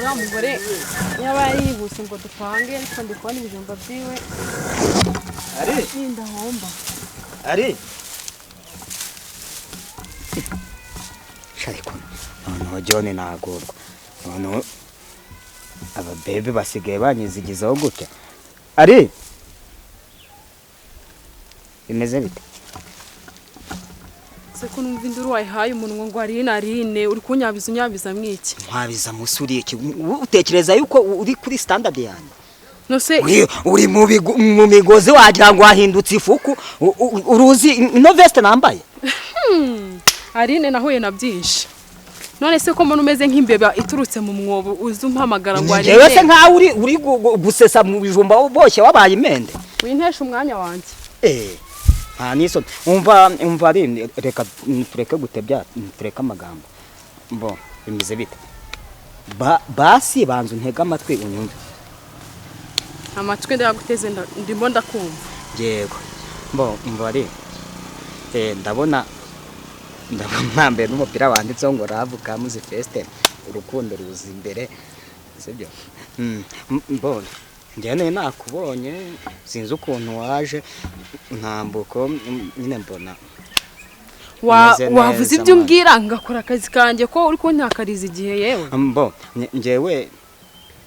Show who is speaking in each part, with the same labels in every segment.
Speaker 1: uriya mugore yaba yihuse ngo dupange ariko ndi kubona ibijumba byiwe
Speaker 2: ari
Speaker 1: ndahomba
Speaker 2: ari shariko noneho John nagorwa noneho ababebe basigaye banyizigizaho gute ari bimeze bite
Speaker 1: ko numva induru wayihaye umunwa ngo Aline uri kunyabiza mwiki
Speaker 2: nkwabiza musuri iki utekereza yuko uri kuri standard yanjye
Speaker 1: no se
Speaker 2: uri mu migozi wagira ngo wahindutse ifuku uruzi ino veste nambaye
Speaker 1: Aline nahuye na byinshi none se ko mbona umeze nk'imbeba iturutse mu mwobo uzumpamagara ngo Aline
Speaker 2: yewe se nka uri gusesa mu bijumba boshye wabaye imende
Speaker 1: wintesha umwanya wanjye
Speaker 2: niso umva ari reka tureke gutebya tureke amagambo mbo bimeze bite basi banzu ntega amatwi unyumve
Speaker 1: amatwi ndaguteze ndimo ndakumva
Speaker 2: yego mbo umva ari ndabona mbere n'umupira wanditseho ngo ravuka muzi feste urukundo ruza imbere sibyo mbona njyane nakubonye sinzi ukuntu waje ntambuko nyine mbona
Speaker 1: wavuze ibyo umbwira ngakora akazi kanjye ko uri kuntakariza igihe yewe
Speaker 2: mbo njyewe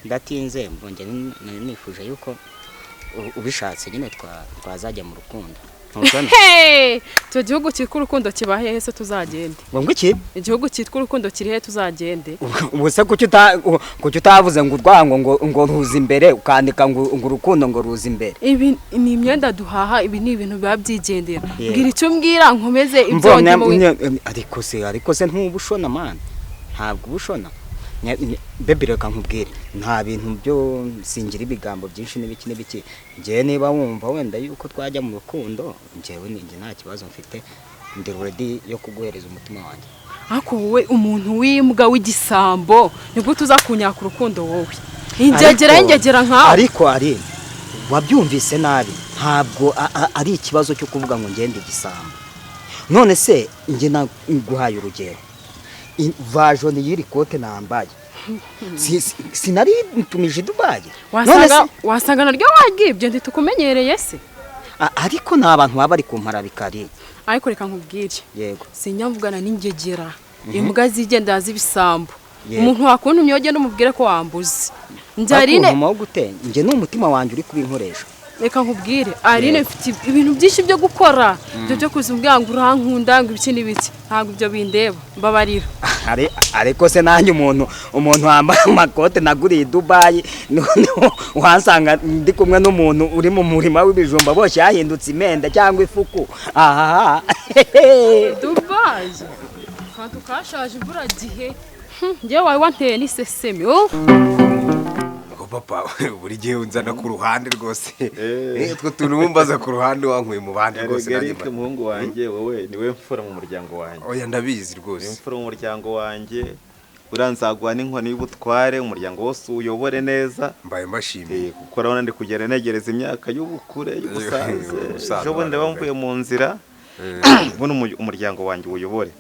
Speaker 2: ndatinze mbonye nifuje yuko ubishatse nyine twazajya mu rukundo
Speaker 1: icyo gihugu cyitwa urukundo kiba hehe se tuzagende
Speaker 2: ngo iki
Speaker 1: igihugu cyitwa urukundo kiri hehe tuzagende
Speaker 2: ubuse kuki utavuze ngo urwango ngo ruza imbere ukandika ngo urukundo ngo ruza imbere
Speaker 1: ibi ni imyenda duhaha ibi ni ibintu biba byigendera mbwira icyo mbwira nkomeze ibyo ndimo
Speaker 2: ariko se ntubushona man ntabwo ubushona bebe reka nkubwire nta bintu byo singira ibigambo byinshi n'ibiki ngiye niba wumva wenda yuko twajya mu rukundo ngewe ninjye nta kibazo mfite ndi ready yo kuguhereza umutima wanjye
Speaker 1: ariko wowe umuntu w'imbwa w'igisambo nibwo tuza kunyaka urukundo wowe ingegera nkawe
Speaker 2: ariko ari wabyumvise nabi ntabwo ari ikibazo cyo kuvuga ngo ngende igisambo none se nge naguhaye urugero version y'iri kote nambaye sinari ntumije Dubai
Speaker 1: wasanga naryo wagibye ntitukumenyereye se
Speaker 2: ariko nta bantu baba bari kumpara bikari
Speaker 1: ariko reka nkubwire
Speaker 2: yego
Speaker 1: sinyamvugana n'ingegera imbwa zigenda z'ibisambo umuntu wakuntu myogenda umubwire ko wambuze Aline
Speaker 2: nge n'umutima wanjye uri kubinkoresha
Speaker 1: reka nkubwire Aline mfite ibintu byinshi byo gukora byo kuzumbwira ngo urankunda ngo ibiki n'ibiki ntabwo ibyo bindeba mbabarira
Speaker 2: ariko se nanjye umuntu wambaye amakote naguriye Dubai noneho uhansanga ndi kumwe n'umuntu uri mu murima w'ibijumba boshye yahindutse imenda cyangwa ifuku
Speaker 1: Dubai kantu kashaje imvura gihe ngewe wawe wanteye n'iseseme
Speaker 3: papa buri gihe unzana ku ruhande rwose two tunumbaza ku ruhande wankuye mu bandi rwose
Speaker 4: Eric muhungu wanjye wowe niwe mfura mu muryango wanjye
Speaker 3: oya ndabizi rwose
Speaker 4: mfura mu muryango wanjye uranzagwa n'inkoni y'ubutware umuryango wose uyobore neza
Speaker 3: mbaye mbashimiye
Speaker 4: kuko urabona ndi kugera negereza imyaka y'ubukure y'ubusaze ejo bundi bamvuye mu nzira ubona umuryango wanjye uyobore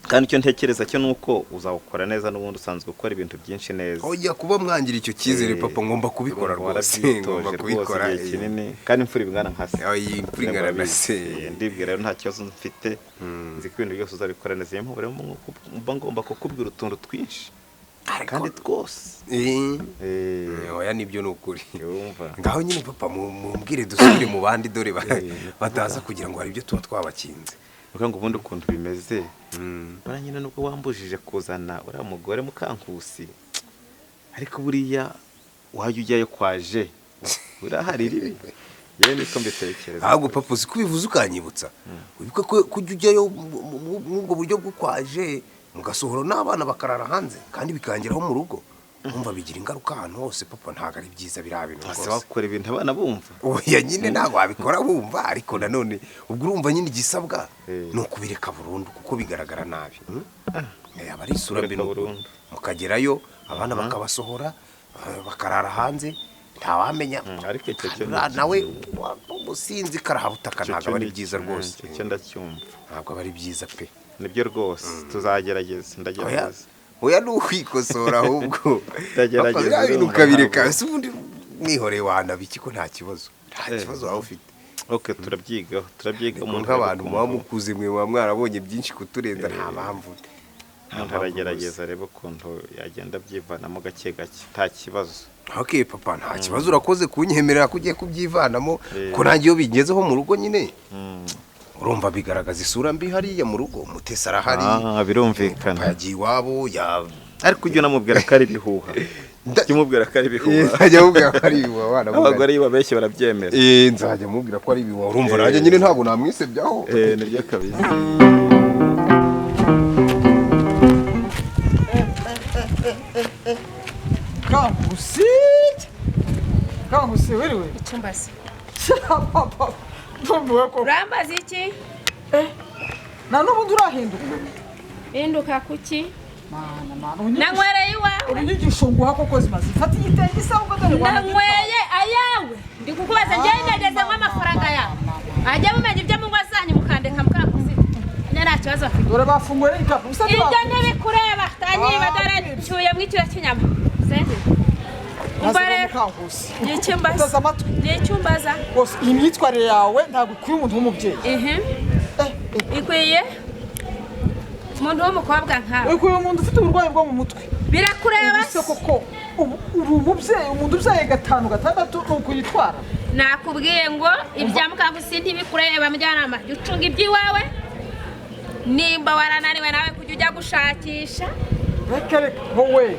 Speaker 4: kandi icyo ntekereza cyo nuko uzawukora neza n'ubundi usanzwe ukora ibintu byinshi neza
Speaker 3: oya kuba mwangira icyo cyizere papa ngomba kubikora rwose ngomba kubikora
Speaker 4: kinini kandi imfura ibingana nka se
Speaker 3: oya imfura ingana na se
Speaker 4: ndibwira nta kibazo mfite nzi ko ibintu byose uzabikora neza iyo mpamvu rero mba ngomba kukubwira utuntu twinshi kandi twose
Speaker 3: oya nibyo nukuri ngaho nyine papa mumbwire dusubire mu bandi dore bataza kugira ngo hari ibyo tuba twabakinze
Speaker 4: ngo ubundi ukuntu bimeze baranyine nubwo wambujije kuzana uriya mugore mukankusi ariko buriya wajya ujyayo kwaje urahari ribi yewe niko mbitekereza
Speaker 3: ahubwo papa uzi ko ubivuze ukanyibutsa wibuka ko kujya ujyayo n'ubwo buryo bwo kwaje mugasohora n'abana bakarara hanze kandi bikangeraho mu rugo umva bigira ingaruka ahantu hose papa ntago ari byiza birabintu
Speaker 4: rwose wakora ibintu abana bumva
Speaker 3: oya nyine ntago wabikora bumva ariko nanone ubwo urumva nyine igisabwa ni ukubireka burundu kuko bigaragara nabi aba ari isura mbi mukagerayo abana bakabasohora bakarara hanze ntawamenya
Speaker 4: ariko icyo
Speaker 3: nawe umusinzi karahabutaka ntago ari byiza rwose
Speaker 4: icyo ndacyumva
Speaker 3: ntabwo ari byiza pe
Speaker 4: nibyo rwose tuzagerageza ndagerageza
Speaker 3: oya nukwikosora ahubwo
Speaker 4: Ndagerageza
Speaker 3: ibintu ukabireka ese ubundi mwihoreye wanabiki ko nta kibazo waba ufite.
Speaker 4: Okay, turabyiga
Speaker 3: umuntu nk'abantu muba mukuze mwe muba mwarabonye byinshi kuturenza nta mpamvu.
Speaker 4: umuntu aragerageza reba ukuntu yagenda abyivanamo gake gake nta kibazo.
Speaker 3: Okay papa, nta kibazo urakoze kunyemerera kugiye kubyivanamo ko nanjye iyo bigezeho mu rugo nyine urumva bigaragaza isura mbi hariya mu rugo. Mutesi arahari,
Speaker 4: birumvikana,
Speaker 3: yagiye iwabo
Speaker 4: ariko ujya unamubwira ko ari ibihuha. Jya umubwira ko ari ibihuha.
Speaker 3: Nzajya mubwira ko ari ibihuha.
Speaker 4: Abagore iyo babeshye barabyemera.
Speaker 3: Nzajya mubwira ko ari ibihuha. Urumva nanjye nyine ntabwo namwisebyaho.
Speaker 4: Nibyo kabisa.
Speaker 5: Kangusi wewe.
Speaker 6: Icyumba se.
Speaker 5: Papa. Ndumva ko.
Speaker 6: Urambaza iki?
Speaker 5: Na n'ubundi urahinduka.
Speaker 6: Hinduka kuki?
Speaker 5: Mana.
Speaker 6: Nanywereye iwawe.
Speaker 5: Urunyigisho nguha koko zimaze. Fata igitenge isabwa dore wana.
Speaker 6: Nanyweye ayawe. Ndi kukubaza njye negeze nk'amafaranga yawe. Ajya mumenya ibyo mungwa zanyu mukandeka mukangusi. Nta kibazo afite.
Speaker 5: Dore bafunguye ikapu. Usabye.
Speaker 6: Ibyo ntibikureba. Tanyiba dore cyuye mw'icyo kinyama. Sende. Umbare kangusi. N'icyumbaza. N'icyumbaza.
Speaker 5: Bose imyitwarire yawe ntabwo kuri umuntu w'umubyeyi.
Speaker 6: Ikwiye umuntu w'umukobwa nkawe.
Speaker 5: Ikwiye umuntu ufite uburwayi bwo mu mutwe.
Speaker 6: Birakureba
Speaker 5: se koko uri umubyeyi, umuntu ubyaye 5 6 nuko yitwara.
Speaker 6: Nakubwiye ngo ibya mukangusi ntibikureba mujyanama. Ucunga iby'iwawe. Nimba warananiwe nawe kujya ujya gushakisha.
Speaker 5: Reka wowe.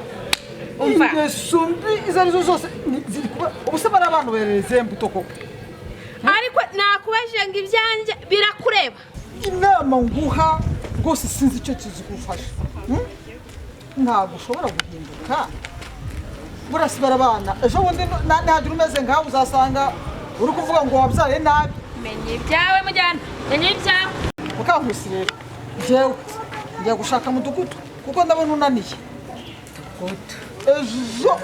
Speaker 5: Ingeso mbi izo arizo zose ziri kuba ubuse bari abantu bereze mbuto koko.
Speaker 6: Ariko nakubajije ngo ibyanje birakureba.
Speaker 5: Inama nguha rwose sinzi icyo kizigufasha. Ntabwo ushobora guhinduka. Burasibara abana ejo bundi ntagira umeze ngaho uzasanga uri kuvuga ngo wabyaye nabi.
Speaker 6: Menye ibyawe mujyana. Menye ibyawe.
Speaker 5: Mukangusi rero. Jewe njya gushaka mudugudu kuko ndabona unaniye. Ejo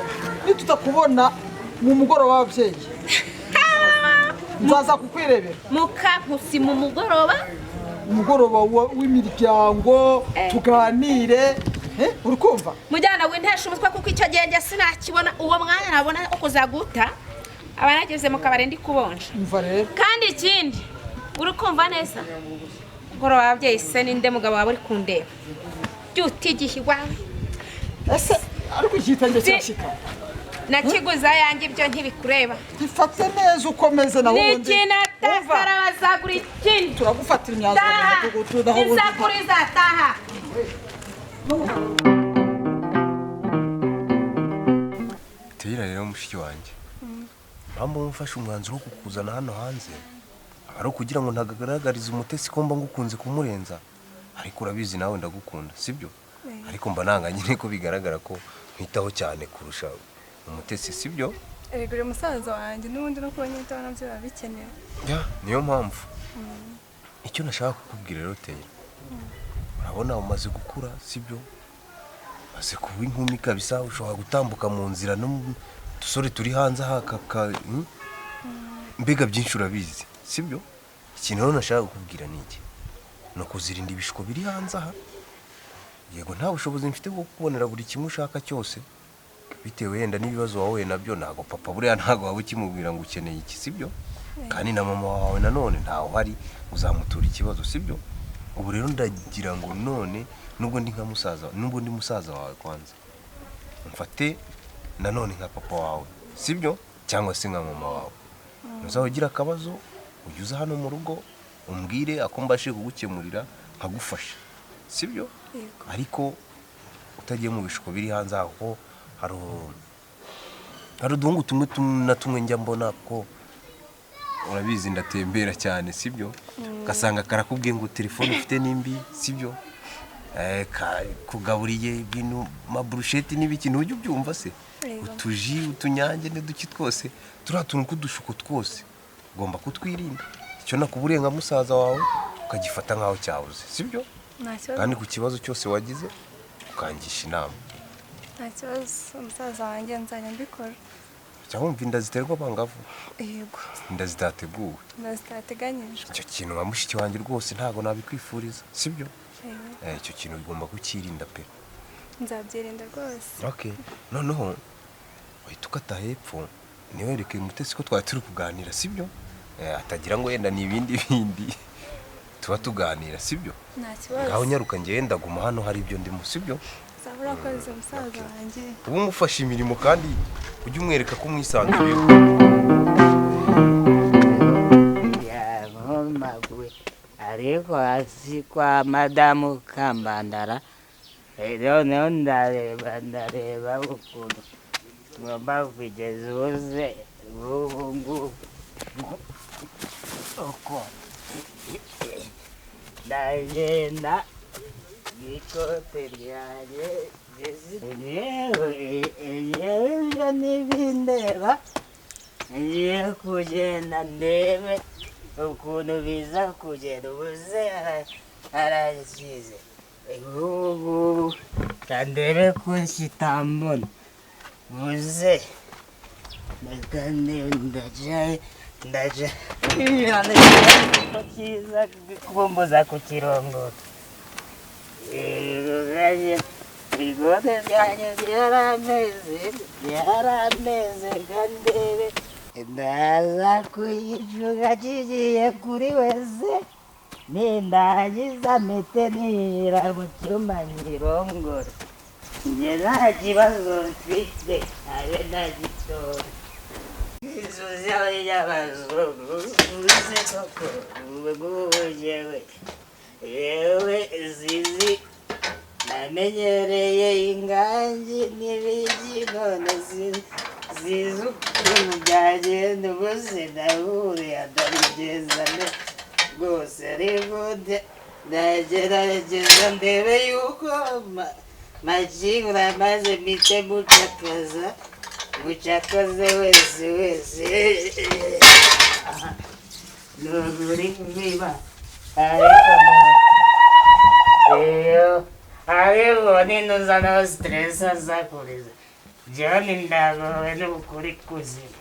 Speaker 5: nitutakubona mu mugoroba w'ababyeyi nzaza kukwirebera.
Speaker 6: Mukangusi mu mugoroba?
Speaker 5: Umugoroba w'imiryango tuganire. Uri kumva?
Speaker 6: Mujyana wintesha umutwe kuko icyo gihe sinakibona uwo mwanya nabona ukuzaguta abanageze mu kabare ndi kubonja.
Speaker 5: Umva rero.
Speaker 6: Kandi ikindi uri kumva neza mugoroba w'ababyeyi se ninde mugabo wawe uri kundeba byutigihe iwawe.
Speaker 5: Ese ariko igitange cyashika
Speaker 6: nakiguza yanjye ibyo ntibikureba.
Speaker 5: Gifate neza ukomeze naho ubundi.
Speaker 6: Nikinatafara bazagura ikindi.
Speaker 5: Turagufatira imyanzuro mu mudugudu naho ubundi.
Speaker 6: Izakuriza taha.
Speaker 3: Teyira rero mushiki wanjye. Mpamvu mufashe umwanzuro wo kukuzana hano hanze. Ari kugira ngo ntagaragarize Umutesi ko mba ngukunze kumurenza. Ariko urabizi nawe ndagukunda, sibyo? Ariko mba nanga nyine ko bigaragara ko nkitaho cyane kurusha Umutesi, sibyo?
Speaker 7: Uri musaza wanjye n'ubundi no kuba nyitaho nabyo babikeneye.
Speaker 3: Niyo mpamvu. Icyo nashaka kukubwira rero Teyira. Urabona umaze gukura, sibyo? Maze kuba inkumi kabisa, ushobora gutambuka mu nzira n'udusore turi hanze aha mbega byinshi urabizi, sibyo? Ikintu rero nashaka kukubwira ni iki? No kuzirinda ibishiko biri hanze aha. Yego nta bushobozi mfite bwo kubonera buri kimwe ushaka cyose. Bitewe yenda n'ibibazo wawe nabyo ntago papa buriya ntago waba ukimubwira ngo ukeneye iki, sibyo? Kandi na mama wawe nanone ntaho hari uzamutura ikibazo, sibyo? Ubu rero ndagira ngo none nubwo ndi nka musaza, nubwo ndi musaza wawe kwanza, mfate nanone nka papa wawe, sibyo? Cyangwa se nka mama wawe. Uzagira akabazo ujuza hano mu rugo umbwire akombashe kugukemurira nkagufasha, sibyo? Ariko utagiye mu bishiko biri hanze aho hari udungu tumwe njya mbona ko urabizi ndatembera cyane, sibyo? Gasanga karakubwiye ngo telefone ufite nimbi, sibyo? Kugaburiye ibintu mabrusheti n'ibikintu ujye ubyumva se? Utuji utunyange n'uduki twose turatuntu kudushuko twose ugomba kutwirinda. Icyo nakuburiye nka musaza wawe ukagifata nkaho cyabuze, sibyo? Kandi ku kibazo cyose wagize ukangisha inama.
Speaker 7: Nta kibazo umusaza wanjye nzajya mbikora.
Speaker 3: Cyangwa umva inda ziterwa bangavu?
Speaker 7: Yego.
Speaker 3: Inda zitateguwe.
Speaker 7: Inda zitateganyijwe.
Speaker 3: Icyo kintu nka mushiki wanjye rwose ntago nabikwifuriza, sibyo? Icyo kintu ugomba kukirinda pe.
Speaker 7: nzabyirinda rwose.
Speaker 3: Okay, noneho wahita ukata hepfo niwereke Mutesi ko twari turi kuganira sibyo? Atagira ngo yenda ni ibindi bindi tuba tuganira sibyo?
Speaker 7: Nta kibazo.
Speaker 3: Ngaho nyaruka ngenda guma hano hari ibyo ndimo sibyo?
Speaker 7: Zabura koze musaza wanjye.
Speaker 3: Ubu mufasha imirimo kandi ujye umwereka ko mwisanzuyeho.
Speaker 2: Magwe ariko hasi kwa madamu Kambandara noneho ndareba ukuntu ngomba kugeza ubuze ubu ngubu uko ndagenda ikote ryanjye yewe n'ibindeba ngiye kugenda ndebe ukuntu biza kugenda ubuze arakize ubu kandebe ko kitambona ubuze ndaja kiza kubumbuza ku kirongora ibigote byanjye byarameze kandebe ndaza kuyicuga kigiye kuri wese nindangiza mpite nira mu cyumba nyirongore njye nta kibazo mfite habe nta gitoya inzuzi y'abazungu uze koko ubujewe yewe zizi namenyereye ingangi n'ibigi none zizi ukuntu byagenda ubuze ndahuriye adarigezane rwose ariko ndagerageza ndebe yuko magingo namaze mpite mucakaze wese uri kubiba ariko ninuzanaho stress azakuriza John ndagowe n'ukuri kuzima